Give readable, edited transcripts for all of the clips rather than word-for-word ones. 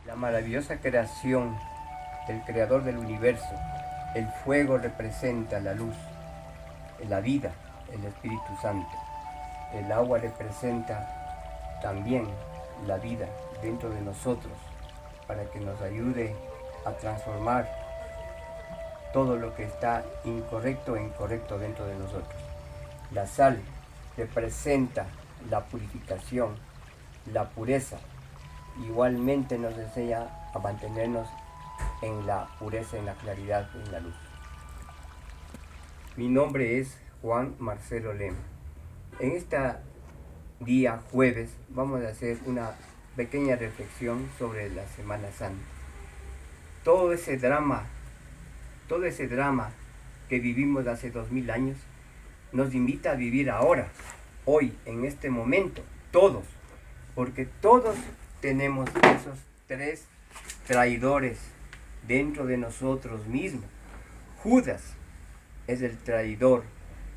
La maravillosa creación, el creador del universo, el fuego representa la luz, la vida, el Espíritu Santo. El agua representa también la vida dentro de nosotros, para que nos ayude a transformar todo lo que está incorrecto en correcto dentro de nosotros. La sal representa la purificación, la pureza. Igualmente nos enseña a mantenernos en la pureza, en la claridad, en la luz. Mi nombre es Juan Marcelo Lem. En este día jueves vamos a hacer una pequeña reflexión sobre la Semana Santa. Todo ese drama que vivimos hace 2000 años nos invita a vivir ahora, hoy, en este momento, todos, porque todos tenemos esos tres traidores dentro de nosotros mismos. Judas es el traidor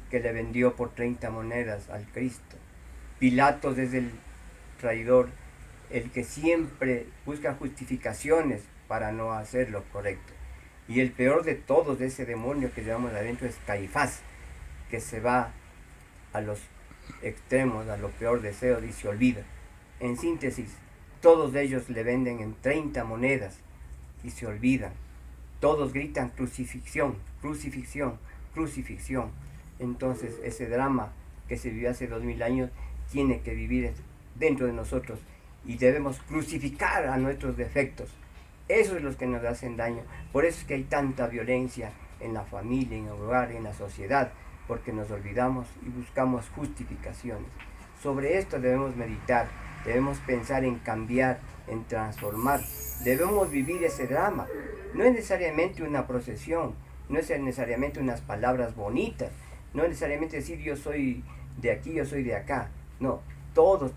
que le vendió por 30 monedas al Cristo. Pilatos es el traidor, el que siempre busca justificaciones para no hacer lo correcto. Y el peor de todos, de ese demonio que llevamos adentro, es Caifás, que se va a los extremos, a lo peor deseo y se olvida. En síntesis, todos ellos le venden en 30 monedas y se olvidan. Todos gritan crucifixión, crucifixión, crucifixión. Entonces ese drama que se vivió hace 2000 años tiene que vivir dentro de nosotros y debemos crucificar a nuestros defectos. Eso es lo que nos hacen daño. Por eso es que hay tanta violencia en la familia, en el hogar, en la sociedad, porque nos olvidamos y buscamos justificaciones. Sobre esto debemos meditar, debemos pensar en cambiar, en transformar. Debemos vivir ese drama. No es necesariamente una procesión, no es necesariamente unas palabras bonitas, no es necesariamente decir yo soy de aquí, yo soy de acá. No, todos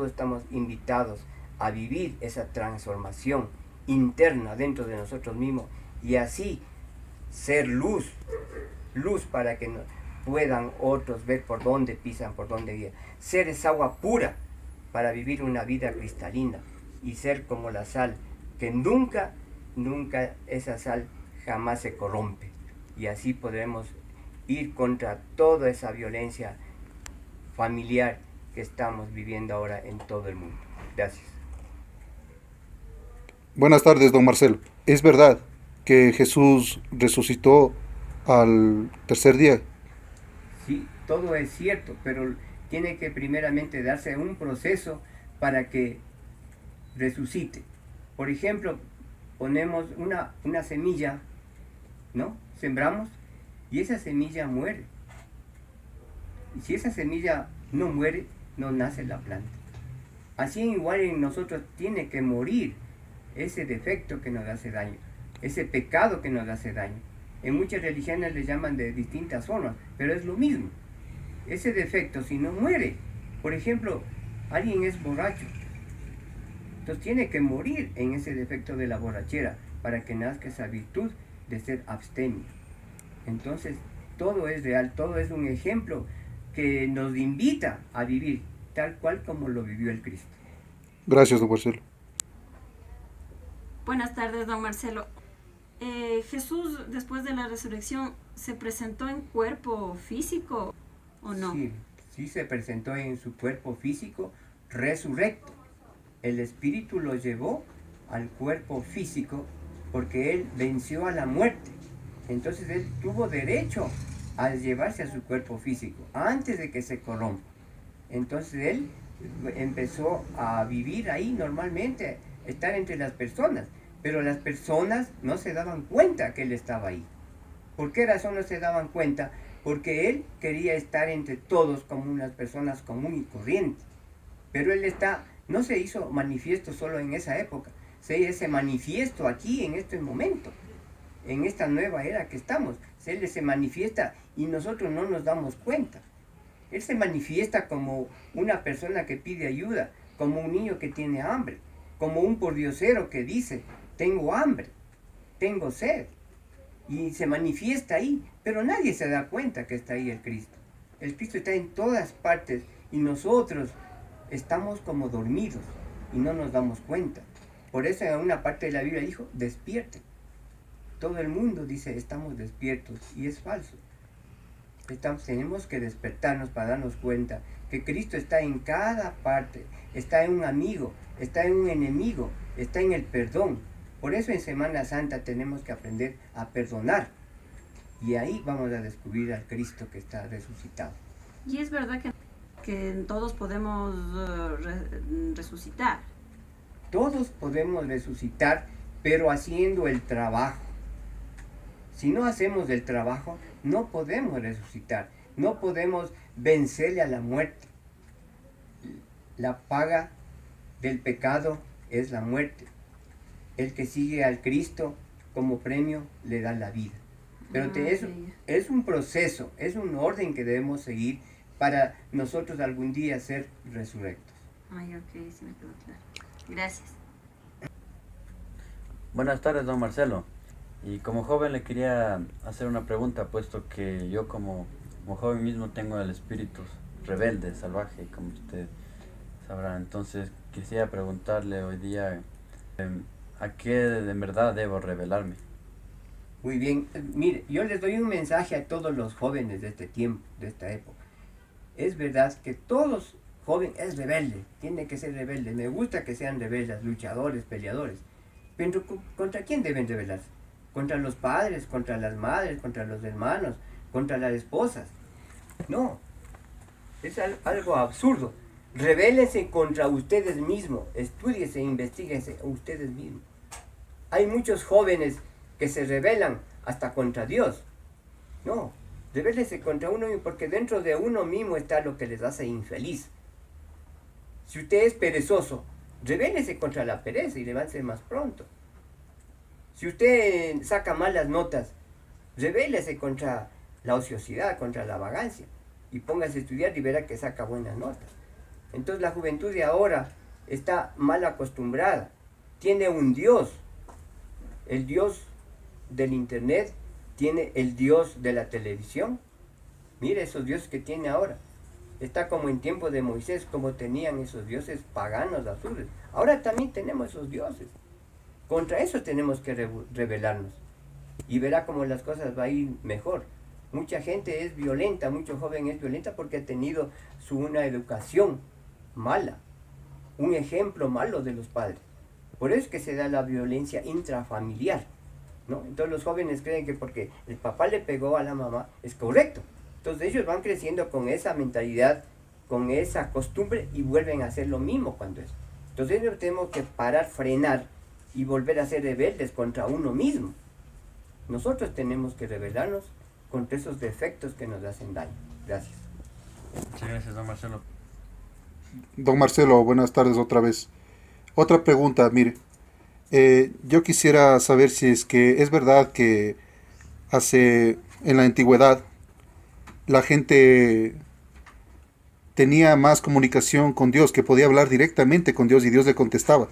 estamos invitados a vivir esa transformación interna dentro de nosotros mismos y así ser luz para que puedan otros ver por dónde pisan, por dónde guían. Ser esa agua pura para vivir una vida cristalina y ser como la sal, que nunca esa sal jamás se corrompe. Y así podremos ir contra toda esa violencia familiar que estamos viviendo ahora en todo el mundo. Gracias. Buenas tardes, don Marcelo. ¿Es verdad que Jesús resucitó al tercer día? Sí, todo es cierto, pero tiene que primeramente darse un proceso para que resucite. Por ejemplo, ponemos una semilla, ¿no? Sembramos y esa semilla muere. Y si esa semilla no muere, no nace la planta. Así igual en nosotros tiene que morir ese defecto que nos hace daño, ese pecado que nos hace daño. En muchas religiones le llaman de distintas formas, pero es lo mismo. Ese defecto, si no muere, por ejemplo, alguien es borracho, entonces tiene que morir en ese defecto de la borrachera para que nazca esa virtud de ser abstemio. Entonces, todo es real, todo es un ejemplo que nos invita a vivir tal cual como lo vivió el Cristo. Gracias, don Marcelo. Buenas tardes, don Marcelo. Jesús, después de la resurrección, ¿se presentó en cuerpo físico o no? Sí se presentó en su cuerpo físico resurrecto. El Espíritu lo llevó al cuerpo físico porque Él venció a la muerte. Entonces Él tuvo derecho a llevarse a su cuerpo físico antes de que se corrompa. Entonces Él empezó a vivir ahí normalmente, estar entre las personas, pero las personas no se daban cuenta que Él estaba ahí. ¿Por qué razón no se daban cuenta? Porque Él quería estar entre todos como unas personas común y corriente. Pero Él no se hizo manifiesto solo en esa época, se hace manifiesto aquí en este momento, en esta nueva era que estamos. Él se manifiesta y nosotros no nos damos cuenta. Él se manifiesta como una persona que pide ayuda, como un niño que tiene hambre, como un pordiosero que dice, tengo hambre, tengo sed. Y se manifiesta ahí, pero nadie se da cuenta que está ahí el Cristo. El Cristo está en todas partes y nosotros estamos como dormidos y no nos damos cuenta. Por eso en una parte de la Biblia dijo, despierten. Todo el mundo dice, estamos despiertos, y es falso. Tenemos que despertarnos para darnos cuenta que Cristo está en cada parte, está en un amigo, está en un enemigo, está en el perdón. Por eso en Semana Santa tenemos que aprender a perdonar. Y ahí vamos a descubrir al Cristo que está resucitado. Y es verdad que todos podemos resucitar. Todos podemos resucitar, pero haciendo el trabajo. Si no hacemos el trabajo, no podemos resucitar, no podemos vencerle a la muerte. La paga del pecado es la muerte. El que sigue al Cristo como premio le da la vida. Pero es un proceso, es un orden que debemos seguir para nosotros algún día ser resurrectos. Ay, ok, sí me quedó claro. Gracias. Buenas tardes, don Marcelo. Y como joven le quería hacer una pregunta, puesto que yo como joven mismo tengo el espíritu rebelde, salvaje, como usted sabrá. Entonces quisiera preguntarle hoy día, ¿a qué de verdad debo rebelarme? Muy bien, mire, yo les doy un mensaje a todos los jóvenes de este tiempo, de esta época. Es verdad que todos jóvenes es rebelde, tiene que ser rebelde. Me gusta que sean rebeldes, luchadores, peleadores. Pero ¿contra quién deben rebelarse? Contra los padres, contra las madres, contra los hermanos, contra las esposas. No, es algo absurdo. Rebélense contra ustedes mismos, estúdiense, investíguense ustedes mismos. Hay muchos jóvenes que se rebelan hasta contra Dios. No, rebélense contra uno mismo, porque dentro de uno mismo está lo que les hace infeliz. Si usted es perezoso, rebélese contra la pereza y levántese más pronto. Si usted saca malas notas, rebélese contra la ociosidad, contra la vagancia, y póngase a estudiar y verá que saca buenas notas. Entonces la juventud de ahora está mal acostumbrada. Tiene un Dios, el Dios del internet, tiene el Dios de la televisión. Mire esos dioses que tiene ahora. Está como en tiempo de Moisés, como tenían esos dioses paganos azules. Ahora también tenemos esos dioses. Contra eso tenemos que rebelarnos. Y verá cómo las cosas va a ir mejor. Mucha gente es violenta, mucho joven es violenta porque ha tenido una educación mala, un ejemplo malo de los padres. Por eso es que se da la violencia intrafamiliar, ¿no? Entonces los jóvenes creen que porque el papá le pegó a la mamá es correcto. Entonces ellos van creciendo con esa mentalidad, con esa costumbre y vuelven a hacer lo mismo cuando es. Entonces tenemos que parar, frenar y volver a ser rebeldes contra uno mismo. Nosotros tenemos que rebelarnos contra esos defectos que nos hacen daño. Gracias. Muchas gracias, don Marcelo. Don Marcelo, buenas tardes otra vez. Otra pregunta, mire. Yo quisiera saber si es que es verdad que en la antigüedad la gente tenía más comunicación con Dios, que podía hablar directamente con Dios y Dios le contestaba.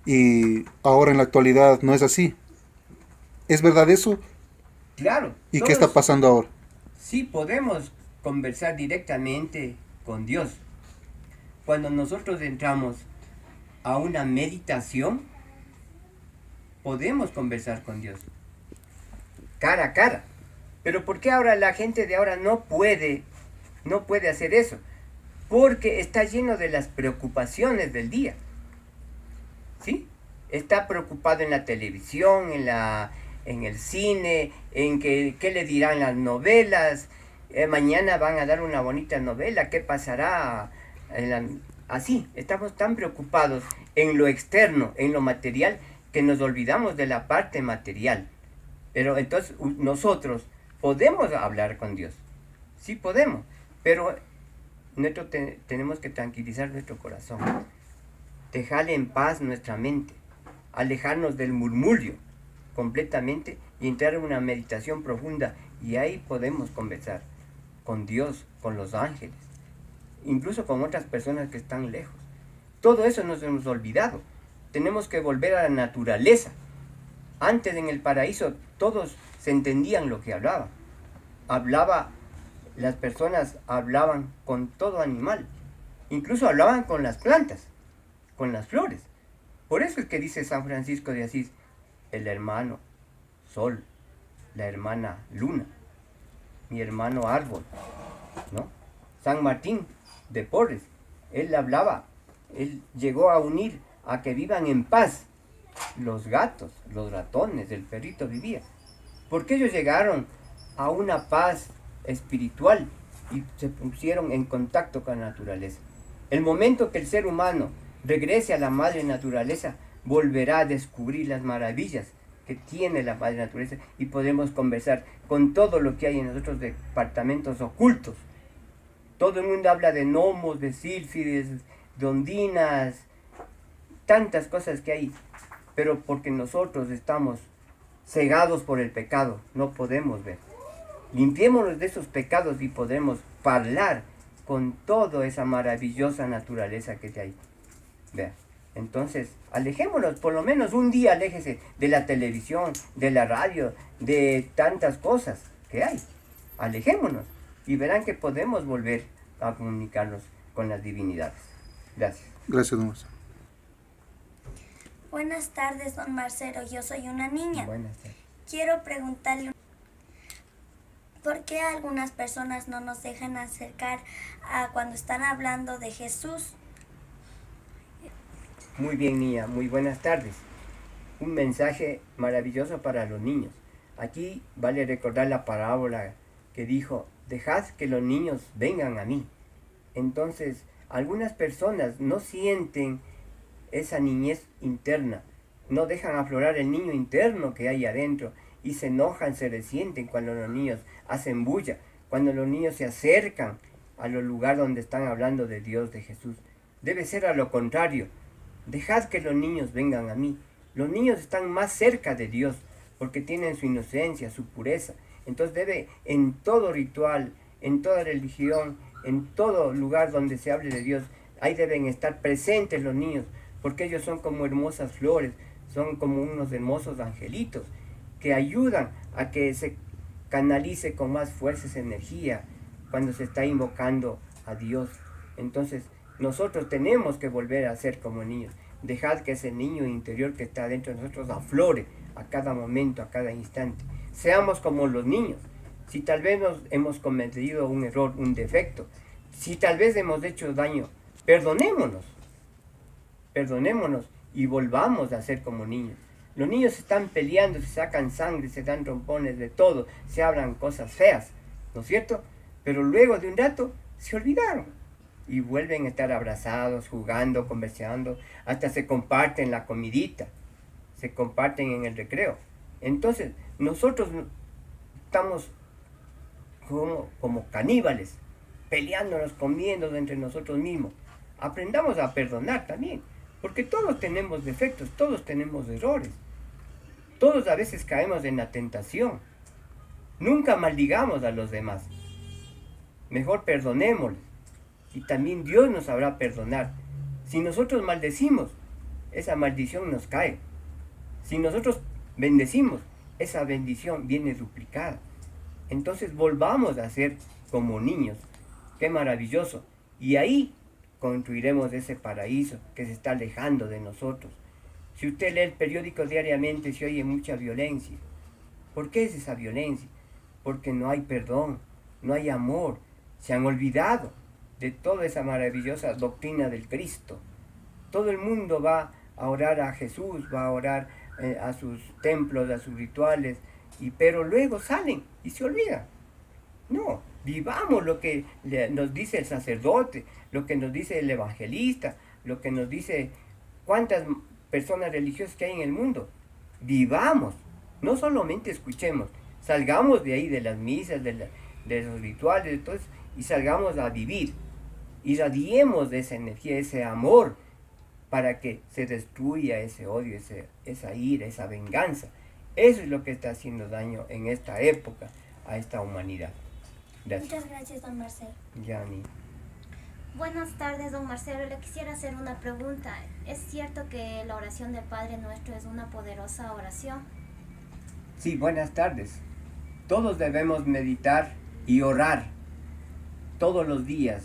Y ahora en la actualidad no es así. ¿Es verdad eso? Claro. ¿Y qué está pasando ahora? Sí, podemos conversar directamente con Dios. Cuando nosotros entramos a una meditación, podemos conversar con Dios. Cara a cara. Pero ¿por qué ahora la gente de ahora no puede hacer eso? Porque está lleno de las preocupaciones del día. ¿Sí? Está preocupado en la televisión, en el cine, en qué le dirán las novelas. Mañana van a dar una bonita novela, ¿qué pasará? Así, estamos tan preocupados en lo externo, en lo material, que nos olvidamos de la parte material. Pero entonces nosotros podemos hablar con Dios. Sí podemos, pero tenemos que tranquilizar nuestro corazón. Dejarle en paz nuestra mente, alejarnos del murmullo completamente y entrar en una meditación profunda, y ahí podemos conversar con Dios, con los ángeles, incluso con otras personas que están lejos. Todo eso nos hemos olvidado. Tenemos que volver a la naturaleza. Antes en el paraíso todos se entendían lo que hablaban. Las personas hablaban con todo animal, incluso hablaban con las plantas, con las flores. Por eso es que dice San Francisco de Asís, el hermano sol, la hermana luna, mi hermano árbol, ¿no? San Martín de Porres, él hablaba, él llegó a unir a que vivan en paz los gatos, los ratones, el perrito vivía, porque ellos llegaron a una paz espiritual y se pusieron en contacto con la naturaleza. El momento que el ser humano regrese a la madre naturaleza, volverá a descubrir las maravillas que tiene la madre naturaleza y podemos conversar con todo lo que hay en los otros departamentos ocultos. Todo el mundo habla de gnomos, de sílfides, de ondinas, tantas cosas que hay, pero porque nosotros estamos cegados por el pecado, no podemos ver. Limpiémonos de esos pecados y podremos hablar con toda esa maravillosa naturaleza que hay. Vea. Entonces, alejémonos, por lo menos un día aléjese de la televisión, de la radio, de tantas cosas que hay. Alejémonos y verán que podemos volver a comunicarnos con las divinidades. Gracias. Gracias, don Marcelo. Buenas tardes, don Marcelo. Yo soy una niña. Buenas tardes. Quiero preguntarle, ¿por qué algunas personas no nos dejan acercar a cuando están hablando de Jesús? Muy bien, niña, muy buenas tardes. Un mensaje maravilloso para los niños. Aquí vale recordar la parábola que dijo, dejad que los niños vengan a mí. Entonces, algunas personas no sienten esa niñez interna, no dejan aflorar el niño interno que hay adentro y se enojan, se resienten cuando los niños hacen bulla, cuando los niños se acercan a los lugares donde están hablando de Dios, de Jesús. Debe ser a lo contrario. Dejad que los niños vengan a mí. Los niños están más cerca de Dios porque tienen su inocencia, su pureza. Entonces debe en todo ritual, en toda religión, en todo lugar donde se hable de Dios, ahí deben estar presentes los niños, porque ellos son como hermosas flores, son como unos hermosos angelitos que ayudan a que se canalice con más fuerza esa energía cuando se está invocando a Dios. Entonces, nosotros tenemos que volver a ser como niños. Dejad que ese niño interior que está dentro de nosotros aflore a cada momento, a cada instante. Seamos como los niños. Si tal vez nos hemos cometido un error, un defecto, si tal vez hemos hecho daño, perdonémonos y volvamos a ser como niños. Los niños están peleando, se sacan sangre, se dan rompones de todo, se hablan cosas feas, ¿no es cierto? Pero luego de un rato se olvidaron y vuelven a estar abrazados, jugando, conversando, hasta se comparten la comidita, se comparten en el recreo. Entonces, nosotros estamos como caníbales, peleándonos, comiendo entre nosotros mismos. Aprendamos a perdonar también, porque todos tenemos defectos, todos tenemos errores. Todos a veces caemos en la tentación. Nunca maldigamos a los demás. Mejor perdonémosles. Y también Dios nos sabrá perdonar. Si nosotros maldecimos, esa maldición nos cae. Si nosotros bendecimos, esa bendición viene duplicada. Entonces volvamos a ser como niños. ¡Qué maravilloso! Y ahí construiremos ese paraíso que se está alejando de nosotros. Si usted lee el periódico diariamente, se oye mucha violencia. ¿Por qué es esa violencia? Porque no hay perdón, no hay amor. Se han olvidado de toda esa maravillosa doctrina del Cristo. Todo el mundo va a orar a Jesús, va a orar a sus templos, a sus rituales, pero luego salen y se olvidan. No, vivamos lo que nos dice el sacerdote, lo que nos dice el evangelista, lo que nos dice cuántas personas religiosas que hay en el mundo. Vivamos, no solamente escuchemos, salgamos de ahí, de las misas, de los rituales, de todo eso, y salgamos a vivir. Irradiemos de esa energía, ese amor, para que se destruya ese odio, esa ira, esa venganza. Eso es lo que está haciendo daño en esta época a esta humanidad. Gracias. Muchas gracias, don Marcelo. Yani. Buenas tardes, don Marcelo. Le quisiera hacer una pregunta. ¿Es cierto que la oración del Padre Nuestro es una poderosa oración? Sí, buenas tardes. Todos debemos meditar y orar todos los días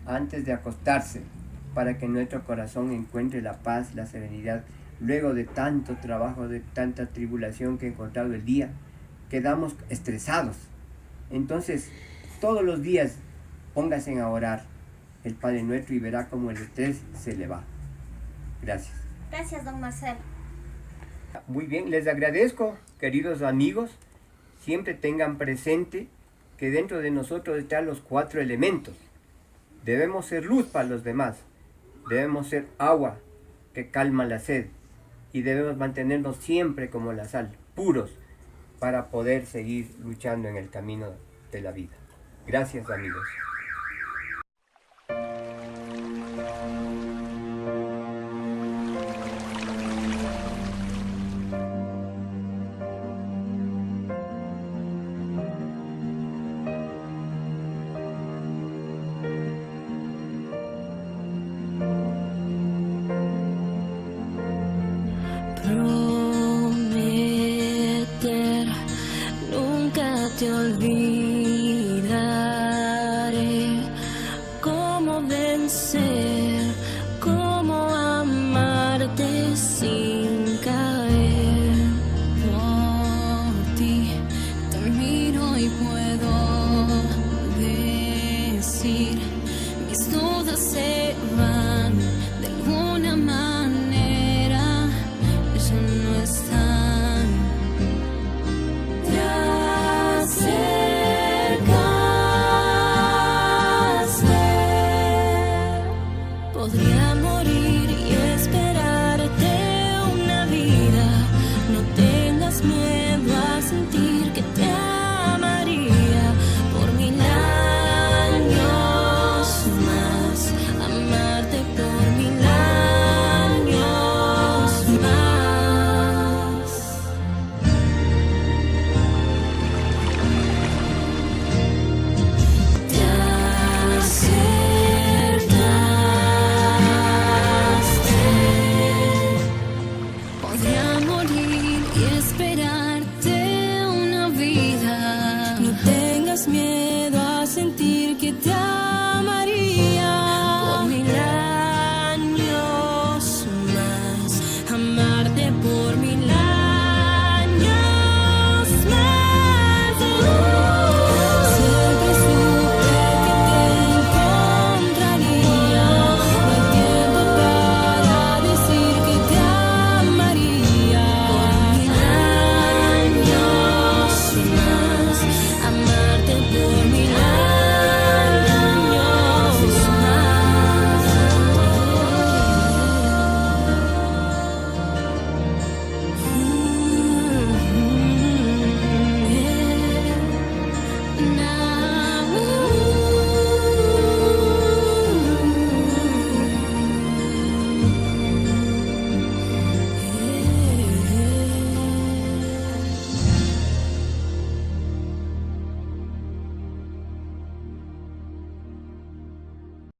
antes de acostarse. para que nuestro corazón encuentre la paz, la serenidad. Luego de tanto trabajo, de tanta tribulación que he encontrado el día, quedamos estresados. Entonces, todos los días póngase a orar el Padre Nuestro y verá cómo el estrés se le va. Gracias. Gracias, don Marcelo. Muy bien, les agradezco, queridos amigos. Siempre tengan presente que dentro de nosotros están los 4 elementos. Debemos ser luz para los demás. Debemos ser agua que calma la sed. Y debemos mantenernos siempre como la sal, puros, para poder seguir luchando en el camino de la vida. Gracias, amigos. Prometer, nunca te olvidaré. Cómo vencer, cómo amarte, sí.